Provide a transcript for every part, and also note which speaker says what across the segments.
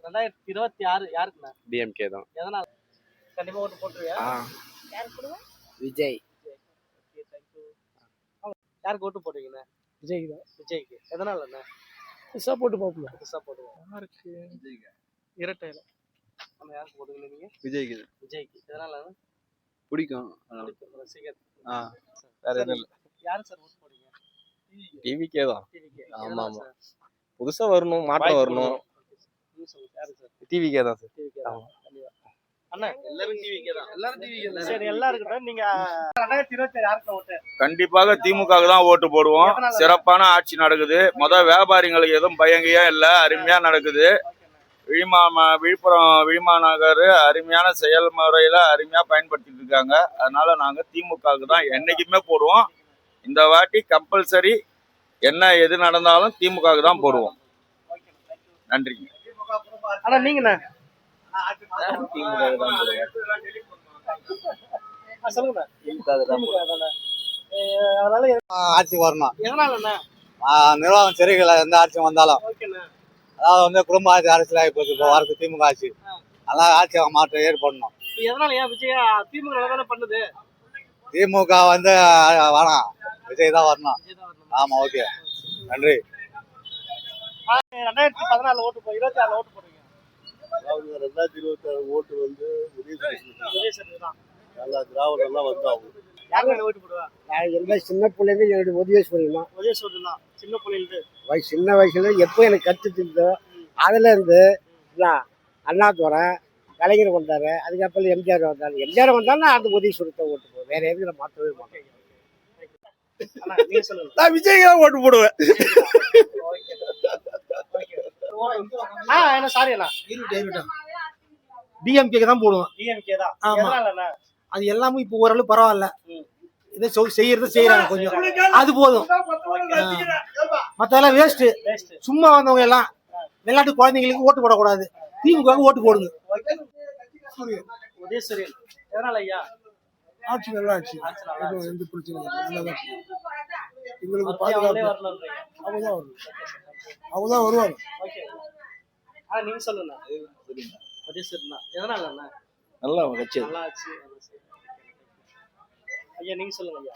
Speaker 1: 2026 யாருக்குண்ணா?
Speaker 2: DMK தான்.
Speaker 1: எதனால? கண்டிப்பா ஓட்டு போட்டுருவியா? யாருக்கு போடுவ?
Speaker 3: விஜய்.
Speaker 1: Okay, thank you. யாருக்கு ஓட்டு போடுவீங்கண்ணா?
Speaker 3: விஜய்க்கு தான்.
Speaker 1: விஜய்க்கு. எதனாலண்ணா?
Speaker 3: புதுசா போட்டு பார்ப்போம்.
Speaker 1: புதுசா போடுவோம்.
Speaker 3: யாருக்கு?
Speaker 1: விஜய்க்கு. இரட்டையில. நம்ம யாருக்கு போடுவீங்க நீங்க?
Speaker 2: விஜய்க்கு
Speaker 1: விஜய்க்கு. எதனாலண்ணா?
Speaker 2: பிடிக்கும்.
Speaker 1: ரசிகர்.
Speaker 2: வேற எதுவும் இல்லை.
Speaker 1: யாரு சார் ஓட்டு போடுவீங்க?
Speaker 2: டிவிக்கே தான்.
Speaker 1: டிவிக்கு.
Speaker 2: ஆமா ஆமா. புதுசா வரணும், மாற்றம் வரணும்.
Speaker 1: யாரு சார்?
Speaker 2: டிவிக்கே தான் சார்.
Speaker 1: டிவிக்கு. அண்ணா எல்லாரும் டிவிக்கு தான். எல்லாரும் டிவிக்கு தான். சரி, எல்லாம் இருக்கட்டும். நீங்க 2026 யாருக்கு ஓட்டு?
Speaker 4: கண்டிப்பாக திமுகவுக்கு தான் ஓட்டு போடுவோம். சிறப்பான ஆட்சி நடக்குது. வியாபாரிகளுக்கு எதுவும் பயங்கையா இல்லை, அருமையா நடக்குது. விழுப்புரம் விழிமாநகர் அருமையான செயல்முறையில அருமையா பயன்படுத்திட்டு இருக்காங்க. அதனால நாங்க திமுகவுக்கு தான் என்னைக்குமே போடுவோம். இந்த வாட்டி கம்பல்சரி என்ன எது நடந்தாலும் திமுகவுக்கு தான் போடுவோம். நன்றிங்க.
Speaker 1: ஆனா நீங்கண்ணா?
Speaker 2: திமுகவுக்கு தான் போடுவோம்.
Speaker 1: சொல்லுங்கண்ணா. அதனால
Speaker 3: ஆட்சி வரணும்.
Speaker 1: எதனாலண்ணா?
Speaker 3: நிர்வாகம் சரியில்லை, எந்த ஆட்சி வந்தாலும்.
Speaker 1: ஓகேண்ணா.
Speaker 3: அதாவது வந்து குடும்ப ஆட்சி அரசியல் ஆகி போச்சு. இப்போ வரது திமுக ஆட்சி. அதனால ஆட்சி மாற்றம் ஏற்படணும்.
Speaker 1: எதனால ஏன் விஜயா திமுக தானே பண்ணுது?
Speaker 3: திமுக வந்து வேணாம், விஜய் தான் வரணும். ஆமா, ஓகே, நன்றி.
Speaker 1: 2014 ஓட்டு 26 ஓட்டு போடுவீங்க.
Speaker 5: 2026 ஓட்டு வந்து
Speaker 1: உதயசூரியன் தான்.
Speaker 5: நல்லா திராவிடம் எல்லாம் வந்தாங்க.
Speaker 1: யாருக்கு ஓட்டு போடுவா?
Speaker 6: நான் எல்லாம் சின்ன பிள்ளைங்க என்னுடைய உதயசூரியன் தான்.
Speaker 1: உதயசூரியன் தான். சின்ன பிள்ளைங்க
Speaker 6: சின்ன வயசுல எப்போ எனக்கு கற்றுட்டு இருந்தோ அதுல இருந்து அண்ணாதுரை கலைஞர் வந்தாரு. அதுக்கப்புறம் எம்ஜிஆர் வந்தாரு. எம்ஜிஆர் வந்தாலும் அந்த உதயசூரியத்தை ஓட்டு போடுவோம். வேற எதுவும் மாற்றவே மாட்டேன்.
Speaker 4: நான் விஜய்க்கு தான் ஓட்டு போடுவேன்.
Speaker 3: டிஎம்கே தான் போடுவோம்.
Speaker 1: டிஎம்கே தான்.
Speaker 3: ஆமா.
Speaker 1: எதனாலண்ணா?
Speaker 3: அது எல்லாமே இப்போ ஓரளவு பரவாயில்ல. இதை செய்யறது செய்யறாங்க கொஞ்சம், அது போதும். மத்தெல்லாம் வேஸ்ட். சும்மா வந்தவங்க எல்லாம் விளையாட்டு குழந்தைங்களுக்கு ஓட்டு போடக்கூடாது. திமுக ஓட்டு போடுங்க.
Speaker 1: உதயசூரியன். எதனால ஐயா?
Speaker 3: ஆட்சி நல்லா ஆட்சி. எந்த பிரச்சனை இல்லை. எங்களுக்கு பாதுகாப்பு அவங்கதான் வரும். அவங்கதான் வருவாங்க.
Speaker 1: ஓகே. நீங்க சொல்லுங்க. உதயசூரியன் தான். எதனாலண்ணா?
Speaker 2: நல்லா வச்சு
Speaker 1: நல்லா ஆச்சு. ஐயா நீங்க சொல்லுங்க ஐயா.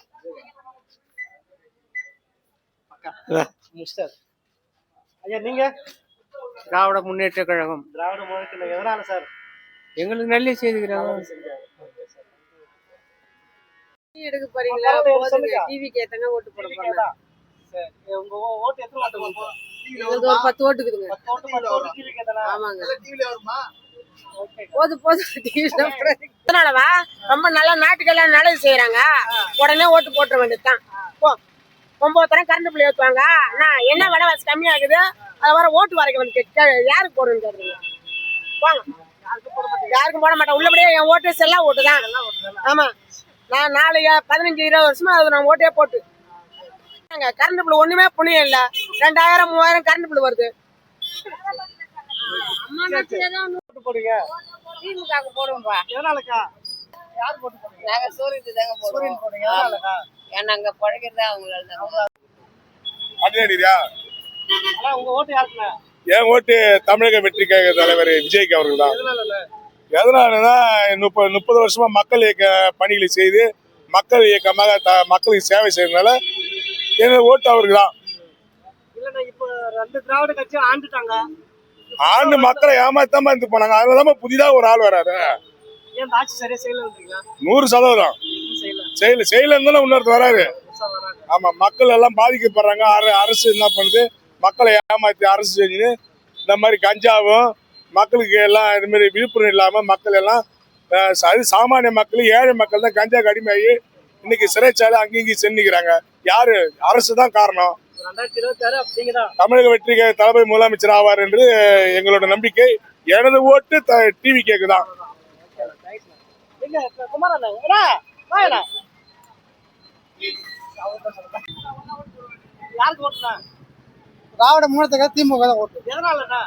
Speaker 1: அக்கா மிஸ்டர் ஐயா நீங்க?
Speaker 6: திராவிட முன்னேற்ற கழகம்.
Speaker 1: திராவிட முன்னேற்ற. எதனால சார்?
Speaker 6: எங்களுக்கு நல்ல செய்திக்கிறாங்க.
Speaker 7: எடுக்க போறீங்களா? டிவிக்கு ஏத்தங்க ஓட்டு போட போறீங்க.
Speaker 1: சரி, உங்க ஓட்டு எத்தனை ஓட்டு போடுவோம்?
Speaker 7: எங்களுக்கு ஒரு 10 ஓட்டு இருக்குதுங்க.
Speaker 1: 10 ஓட்டு டிவிக்கு ஏத்தனா?
Speaker 7: ஆமாங்க.
Speaker 1: டிவில வருமா? ஓகே.
Speaker 7: போது டிவில போறதுனாலவா ரொம்ப நல்லா நாட்டுக்கெல்லாம் நல்லது செய்யறாங்க. உடனே ஓட்டு போட்டுற வேண்டியதுதான். போ 9 தரம் கரண்ட் பில் ஏற்றுவாங்க. நான் என்ன விலைவாசி கம்மியாகுது, அதை வர ஓட்டு வரைக்கும் வந்து யாருக்கு போடுன்னு கேட்குறீங்க? போங்க. யாருக்கும் போட மாட்டேன். உள்ளபடியே என் ஓட்டு செல்லா ஓட்டு தான். ஆமா, நான் 15-20 வருஷமா அது நான் ஓட்டே போட்டு கரண்ட் பில் ஒண்ணுமே புண்ணியம் இல்ல. 2000-3000 கரண்ட் பில் வருது.
Speaker 1: போடுங்க.
Speaker 7: திமுக போடுவோம்பா.
Speaker 1: எதனாலக்கா? யார் போட்டு போடுங்க?
Speaker 7: நாங்க சூரியன் தாங்க போடுவோம்.
Speaker 1: போடுங்க. எதனாலக்கா?
Speaker 7: ஏன்னா அங்க பழகிறதா அவங்களால.
Speaker 1: ஆனா உங்க ஓட்டு யாருக்குண்ணா?
Speaker 4: என் ஓட்டு தமிழக வெற்றி கழக தலைவர் விஜய்க்கு அவர்கள் தான்.
Speaker 1: எதனால?
Speaker 4: எதனாலன்னா 30 வருஷமா மக்கள் இயக்க பணிகளை செய்து மக்கள் இயக்கமாக மக்களுக்கு சேவை செய்யறதுனால என்னோட ஓட்டு அவருக்கு தான்.
Speaker 1: இல்லண்ணா, இப்ப 2 திராவிட கட்சி ஆண்டுட்டாங்க.
Speaker 4: ஆண்டு மக்களை ஏமாத்தாம இருந்து போனாங்க. அதனால புதிதா ஒரு ஆள் வராரு.
Speaker 1: ஏன் ஆட்சி சரியா செய்யலன்றீங்களா?
Speaker 4: 100% செய்யல இருந்தாலும் இன்னொருத்தர் வராரு. ஆமா, மக்கள் எல்லாம் பாதிக்கப்படுறாங்க. அரசு என்ன பண்ணுது, மக்களை ஏமாத்தி அரசு செஞ்சு இந்த மாதிரி கஞ்சாவும் மக்களுக்கு எல்லாம் இது மாதிரி விழிப்புணர்வு இல்லாம மக்கள் எல்லாம் சாமானிய மக்கள் ஏழை மக்கள் தான் கஞ்சாக்கு அடிமையாகி இன்னைக்கு சிறைச்சாலை அங்கேயும் சென்றுக்கிறாங்க. யாரு? அரசு தான் காரணம்.
Speaker 1: 2026 அப்படிங்கதான்
Speaker 4: தமிழக வெற்றி தலைமை முதலமைச்சர் ஆவார் என்று எங்களோட நம்பிக்கை. எனது ஓட்டு டிவி கேக்குதான்.
Speaker 1: யாருக்கு ஓட்டுனா?
Speaker 3: திராவிட முன்னேற்ற திமுக தான் ஓட்டு.
Speaker 1: எதனாலண்ணா?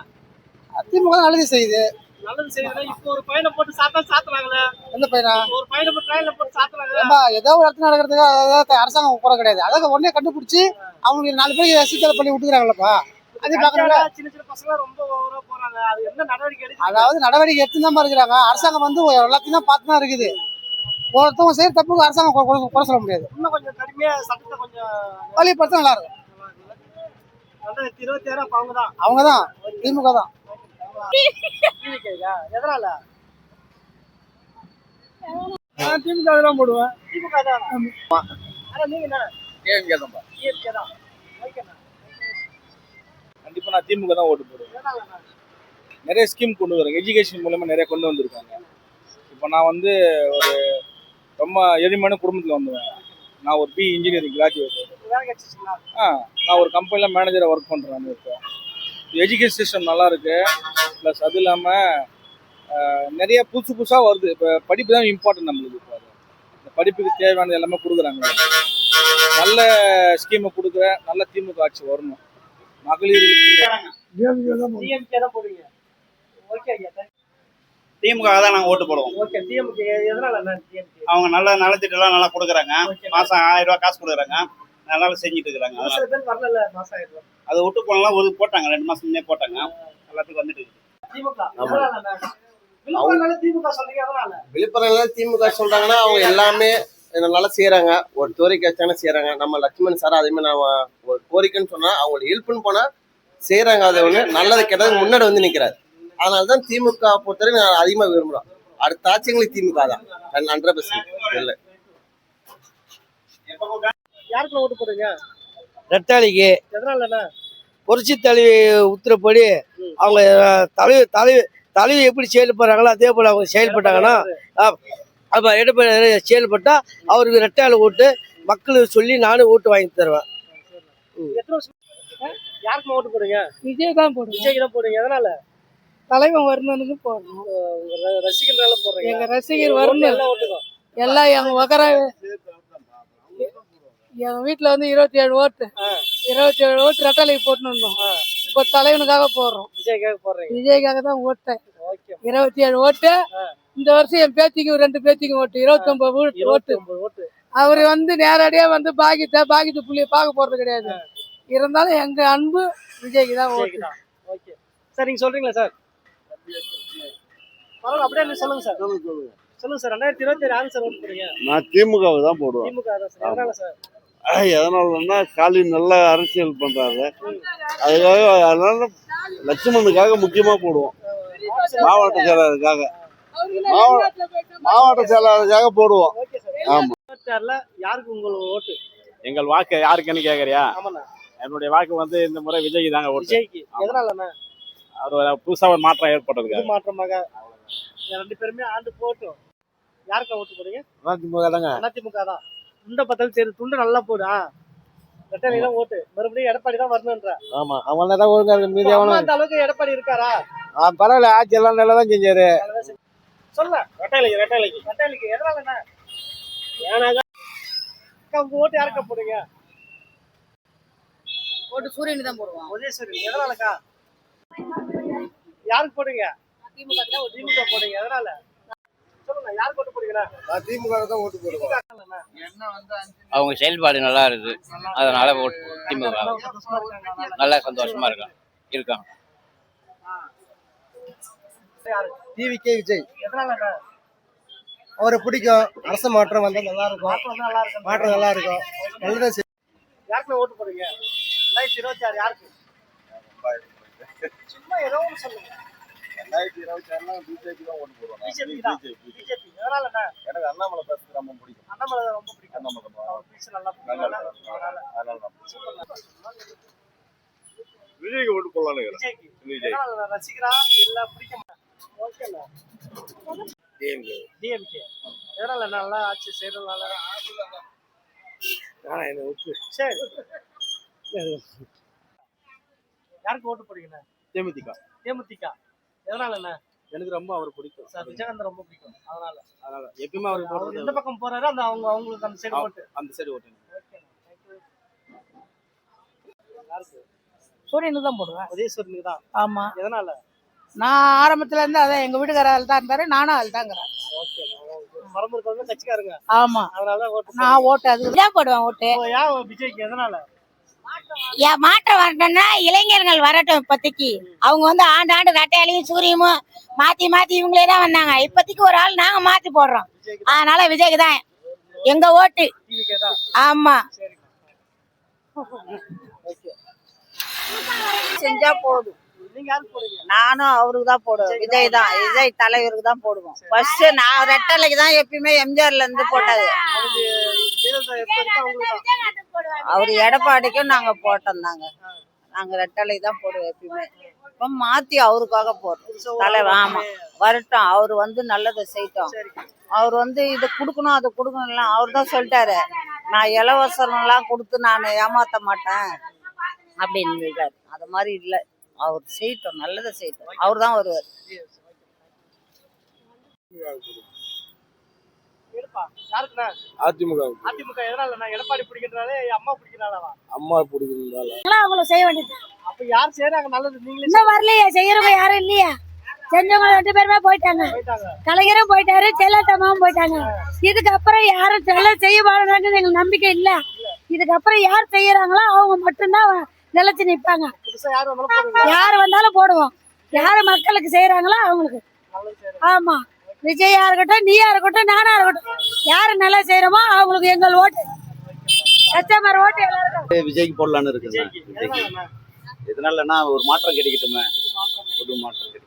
Speaker 3: திமுக நல்லது செய்யுது.
Speaker 1: நல்லது செய்யுதுன்னா இப்போ ஒரு பையனை போட்டு சாத்துறாங்களே.
Speaker 3: எந்த பையனா?
Speaker 1: ஒரு பையனை போட்டு ட்ரெயின்ல போட்டு சாத்துறாங்க.
Speaker 3: ஏதோ ஒரு இடத்துல நடக்கிறதுக்கு அரசாங்கம் கூட கிடையாது. அதாவது உடனே கண்டுபிடிச்சி அவங்களுக்கு 4 பேருக்கு சீக்கிரம் பண்ணி விட்டுக்கிறாங்களப்பா. அது பாக்குறாங்க.
Speaker 1: சின்ன சின்ன பசங்க ரொம்ப ஓவரா போறாங்க. அது என்ன நடவடிக்கை எடுக்க?
Speaker 3: அதாவது நடவடிக்கை எடுத்து தான் இருக்கிறாங்க. அரசாங்கம் வந்து எல்லாத்தையும் தான் பார்த்து தான் இருக்குது. ஒருத்தவங்க செய்யற தப்புக்கு அரசாங்கம் குறை சொல்ல முடியாது.
Speaker 1: இன்னும் கொஞ்சம் கடுமையா சட்டத்தை கொஞ்சம்
Speaker 3: வழிபடுத்த நல்லா இருக்கும்.
Speaker 1: 2026 அப்ப அவங்கதான்.
Speaker 3: அவங்கதான் திமுக தான்.
Speaker 1: எதனால?
Speaker 3: திமுக தான் போடுவேன்.
Speaker 1: திமுக தான். ஆனா நீங்க என்ன?
Speaker 2: டிஎம்கே தான்.
Speaker 1: டிஎம்கே தான். ஓகேண்ணா.
Speaker 2: கண்டிப்பா நான் திமுக தான் ஓட்டு போடுவேன்.
Speaker 1: எதனாலண்ணா?
Speaker 2: நிறைய ஸ்கீம் கொண்டு வராங்க, எஜுகேஷன் மூலமா நிறைய கொண்டு வந்திருக்காங்க. இப்போ நான் வந்து ஒரு ரொம்ப எளிமையான குடும்பத்தில் வந்தேன். நான் ஒரு பி இன்ஜினியரிங் கிராஜுவேட்.
Speaker 1: வேலை கிடைச்சிச்சுங்களா?
Speaker 2: நான் ஒரு கம்பெனியில் மேனேஜராக ஒர்க் பண்ணுறேன். இப்போ எஜுகேஷன் சிஸ்டம் நல்லா இருக்கு. ப்ளஸ் அது இல்லாமல் நிறைய புதுசாக வருது. இப்போ படிப்பு தான் இம்பார்ட்டன்ட் நம்மளுக்கு. இப்போ இந்த படிப்புக்கு தேவையானது எல்லாமே கொடுக்குறாங்க. நல்ல ஸ்கீமை கொடுக்குற நல்ல திமுக ஆட்சி வரணும். மகளிர்
Speaker 1: டிஎம்கே தான் போடுவீங்க. ஓகே ஐயா.
Speaker 5: திமுக தான் நாங்கள் ஓட்டு போடுவோம்.
Speaker 1: ஓகே. டிஎம்கே எதனால டிஎம்கே?
Speaker 5: அவங்க நல்ல நலத்திட்டம்லாம் நல்லா கொடுக்குறாங்க. மாசம் 1000 ரூபாய் காசு கொடுக்குறாங்க. நல்லா செஞ்சுட்டு இருக்கிறாங்க. அதனால
Speaker 1: சில பேர் வரல மாசம் 1000 ரூபாய்.
Speaker 5: அதை விட்டு போனாலும் ஒரு போட்டாங்க, 2 மாசம் முன்னே போட்டாங்க. எல்லாத்துக்கும் வந்துட்டு இருக்கு.
Speaker 1: திமுக எதனால? விழுப்புரம்னால திமுக சொல்றீங்க எதனால?
Speaker 8: விழுப்புரம்ல திமுக சொல்றாங்கன்னா அவங்க எல்லாமே நல்லா செய்யறாங்க. ஒரு கோரிக்கை வச்சாங்கன்னா செய்யறாங்க. நம்ம லட்சுமண் சார் அதே மாதிரி நாம ஒரு கோரிக்கைன்னு சொன்னா அவங்களுக்கு ஹெல்ப்னு போனா செய்யறாங்க. அதை ஒண்ணு நல்லது கெட்டது முன்னாடி வந்து நிக்கிறாரு. அதனாலதான் திமுக பொறுத்தவரை நான் அதிகமா விரும்புறோம். அடுத்த ஆட்சிங்களுக்கு திமுக தான் 100% இல்லை.
Speaker 1: யாருக்கு ஓட்டு போடுங்க?
Speaker 6: ரெட்டாளிக்கு
Speaker 1: எதனாலண்ணா?
Speaker 6: புரட்சி தலைவி உத்தரப்படி அவங்க தலைவி எப்படி செயல்படுறாங்களோ அதே போல அவங்க செயல்பட்டாங்கன்னா அப்ப எடப்பாடி செயல்பட்டா அவருக்கு ரெட்டாளி ஓட்டு மக்களுக்கு சொல்லி நானும் ஓட்டு வாங்கி தருவேன்.
Speaker 1: எத்தனை வருஷம் யாருக்கு ஓட்டு போடுங்க?
Speaker 3: விஜய் தான் போடுவேன்.
Speaker 1: விஜய்க்கு தான் போடுங்க. எதனால?
Speaker 3: தலைவன் வரணும்னு போடணும்.
Speaker 1: உங்க ரசிகர்னால போடுறீங்க.
Speaker 3: எங்க ரசிகர் வரணும்.
Speaker 1: எல்லாம் ஓட்டுக்கும்.
Speaker 3: எல்லாம் எங்க வகர எங்க வீட்டுல வந்து 27 ஓட்டு 27 ஓட்டு ரெட்டாலைக்கு போட்டுன்னு வந்தோம். இப்போ தலைவனுக்காக போடுறோம்.
Speaker 1: விஜய்க்காக போடுறீங்க.
Speaker 3: விஜய்க்காக தான் ஓட்டேன்.
Speaker 1: ஓகே.
Speaker 3: 27 ஓட்டு. இந்த வருஷம் என் பேத்திக்கு 2 பேத்திக்கு ஓட்டு 29 ஓட்டு.
Speaker 1: ஓட்டு.
Speaker 3: அவரு வந்து நேரடியா வந்து பாகித்த புள்ளிய பார்க்க போறது கிடையாது. இருந்தாலும் எங்க அன்பு விஜய்க்கு தான் ஓட்டு.
Speaker 1: Okay sir. நீங்க சொல்றீங்களா சார்? பரவாயில்ல, அப்படியே நீங்க சொல்லுங்க சார். சொல்லுங்க சார். 2027 யாருக்கு சார் ஓட்டு போடுறீங்க?
Speaker 5: நான் திமுகவை தான் போடுவேன்.
Speaker 1: திமுக தான் சார். எதனால சார்?
Speaker 5: எதனாலன்னா ஸ்டாலின் நல்லா அரசியல் பண்றாரு. அதுக்காக அதனால லட்சுமணுக்காக முக்கியமா போடுவோம். மாவட்ட செயலாளருக்காக போடுவோம்.
Speaker 1: Okay sir.
Speaker 5: ஆமா.
Speaker 1: 2026 யாருக்கு உங்களுக்கு ஓட்டு?
Speaker 2: எங்கள் வாக்கு யாருக்குன்னு கேட்குறியா?
Speaker 1: ஆமாண்ணா.
Speaker 2: என்னுடைய வாக்கு வந்து இந்த முறை விஜய்க்கு தாங்க ஓட்டு.
Speaker 1: விஜய்க்கு. எதனாலண்ணா?
Speaker 2: அவர் புதுசா ஒரு மாற்றம் ஏற்பட்டதுக்கு
Speaker 1: இது மாற்றமாக 2 பேருமே ஆண்டு போட்டும். யாருக்கா ஓட்டு போடுறீங்க?
Speaker 6: அதிமுக தாங்க.
Speaker 1: அதிமுக தான். துண்டை பத்தல் சரி, துண்டு நல்லா போடு. ரெட்டலை தான் ஓட்டு. மறுபடியும் எடப்பாடி தான் வரணுன்ற.
Speaker 6: ஆமா அவங்க தான் ஒழுங்கா இருக்கு. மீதி
Speaker 1: அம்மா அந்த அளவுக்கு எடப்பாடி இருக்காரா?
Speaker 6: பரவாயில்ல, ஆட்சி எல்லாம் நல்லா தான் செஞ்சாரு.
Speaker 1: சொல்ல ரெட்டலைக்கு எதனாலண்ணா? உங்க ஓட்டு யாருக்கா போடுங்க?
Speaker 7: ஓட்டு சூரியன் தான் போடுவோம்.
Speaker 1: உதயசூரி. எதனாலக்கா? யாருக்கு போடுங்க? திமுக போடுங்க. எதனால? சொல்லுங்க. யாருக்கு ஓட்டு போடுங்களா?
Speaker 8: நான் திமுக தான் ஓட்டு போடுவேன்.
Speaker 9: அவங்க செயல்பாடு நல்லா இருக்கு, அதனால ஓட்டு திமுக. நல்லா சந்தோஷமா இருக்காங்க.
Speaker 8: டிவிகே விஜய்.
Speaker 1: எதனாலண்ணா?
Speaker 8: அவரை பிடிக்கும். அரசு மாற்றம் வந்தா நல்லா இருக்கும். மாற்றம் நல்லா இருக்கும். நல்லதான்
Speaker 1: யாருக்கு ஓட்டு போடுங்க? 2026 யாருக்கு? சும்மா ஏதோ ஒன்று சொல்லுங்க.
Speaker 8: 2026 பிஜேபி தான் ஓட்டு போடுவோம்.
Speaker 1: பிஜேபி. எதனாலண்ணா?
Speaker 8: எனக்கு அண்ணாமலை பேசுறது ரொம்ப பிடிக்கும்.
Speaker 1: அண்ணாமலை ரொம்ப பிடிக்கும். அவர் பேச நல்லா பிடிக்கும்.
Speaker 5: விஜய்க்கு ஓட்டு போடலாம்.
Speaker 1: விஜய்க்கு. எதனால ரசிகரா எல்லாம் பிடிக்க மாட்டேன். ஓகேண்ணா. டிஎம்கே. எதனால நல்லா ஆட்சி செய்யறதுனால? சரி. யாருக்கு ஓட்டு போடுறீங்கண்ணா? தேமுதிக. எதனாலண்ணா?
Speaker 2: எனக்கு ரொம்ப அவர் பிடிக்கும்
Speaker 1: சார். விஜயகாந்த் ரொம்ப பிடிக்கும். அதனால
Speaker 2: எப்பயுமே அவருக்கு
Speaker 1: அவர் எந்த பக்கம் போறாரு அந்த அவங்களுக்கு அந்த சைடு ஓட்டு.
Speaker 2: அந்த சைடு ஓட்டு.
Speaker 3: சூரியனுக்கு தான் போடுவேன்.
Speaker 1: உதயசூரியனுக்கு தான்.
Speaker 3: ஆமா.
Speaker 1: எதனால?
Speaker 3: நான் ஆரம்பத்துல இருந்து அதான் எங்க வீட்டுக்காரர் தான் இருந்தாரு. நானும் அது தாங்கிறேன்.
Speaker 1: ஓகே. மரபு இருக்கிறவங்க கட்சிக்காரங்க.
Speaker 3: ஆமா.
Speaker 1: அதனாலதான் ஓட்டு.
Speaker 3: நான் ஓட்டு அது விஜய் போடுவேன். ஓட்டு
Speaker 1: ஏன் விஜய்க்கு? எதனால?
Speaker 10: மாற்றம் வரட்டும்னா இளைஞர்கள் வரட்டும். இப்போதைக்கு அவங்க வந்து ஆண்டாண்டு ரெட்டையாலையும் சூரியமும் மாத்தி மாத்தி இவங்களே தான் வந்தாங்க. இப்போதைக்கு ஒரு ஆள் நாங்க மாத்தி போடுறோம். அதனால விஜய்க்கு தான் எங்க ஓட்டு. ஆமா,
Speaker 7: செஞ்சா போதும்.
Speaker 1: நீங்க யாருக்கு போடுவீங்க?
Speaker 7: நானும் அவருக்கு தான் போடுவேன். விஜய் தான், விஜய் தலைவருக்கு தான் போடுவோம். ஃபர்ஸ்ட் நான் ரெட்டலைக்கு தான் எப்பயுமே எம்ஜிஆர்ல இருந்து போட்டது.
Speaker 1: ஜெயலலிதா எப்ப இருக்கோ அவங்களுக்கு தான்.
Speaker 7: அவர் எடப்பாடிக்கும் நாங்க போட்டோம் தாங்க. நாங்க ரெட்டலை தான் போடுவோம் எப்பயுமே. இப்ப மாத்தி அவருக்காக போடுறோம். தலைவர் ஆமா வரட்டும். அவர் வந்து நல்லதை செய்யட்டும். அவர் வந்து இதை கொடுக்கணும் அதை கொடுக்கணும் அவர் தான் சொல்லிட்டாரு. நான் இலவசம் எல்லாம் கொடுத்து நான் ஏமாத்த மாட்டேன் அப்படின்னு இருக்காரு. அது மாதிரி இல்லை. அவர் செய்யட்டும், நல்லதை செய்யட்டும். அவர் தான் வருவார்.
Speaker 1: யாருக்குண்ணா?
Speaker 2: அதிமுக
Speaker 1: அதிமுக எதனால? எடப்பாடி பிடிக்கிறாரே, அம்மா பிடிக்கிறாளா?
Speaker 2: அம்மா பிடிக்கிறதால
Speaker 10: அவங்களுக்கு செய்ய வேண்டியது.
Speaker 1: அப்ப யார் செய்யறாங்க நல்லது? நீங்களே
Speaker 10: இன்னும் வரலையா? செய்யறவங்க யாரும் இல்லையா? செஞ்சவங்க 2 பேருமே போயிட்டாங்க. கலைஞரும் போயிட்டாரு, ஜெயலலிதாவும் போயிட்டாங்க. இதுக்கப்புறம் யாரும் செய்ய பாருங்கன்னு எங்களுக்கு நம்பிக்கை இல்ல. இதுக்கப்புறம் யார் செய்யறாங்களோ அவங்க மட்டும்தான் நிலைச்சு நிப்பாங்க. யார் வந்தாலும் போடுவோம். யாரு மக்களுக்கு செய்யறாங்களோ அவங்களுக்கு. ஆமா, விஜயா இருக்கட்டும், நீயா இருக்கட்டும், நானா இருக்கட்டும், யாரு நல்லா செய்யறோமோ அவங்களுக்கு எங்கள் ஓட்டு. கஸ்டமர் ஓட்டு எல்லாருக்கும்.
Speaker 5: விஜய்க்கு போடலான்னு இருக்குங்க. எதனாலன்னா ஒரு மாற்றம் கிடைக்கட்டுமே, புது மாற்றம் கிடைக்கும்.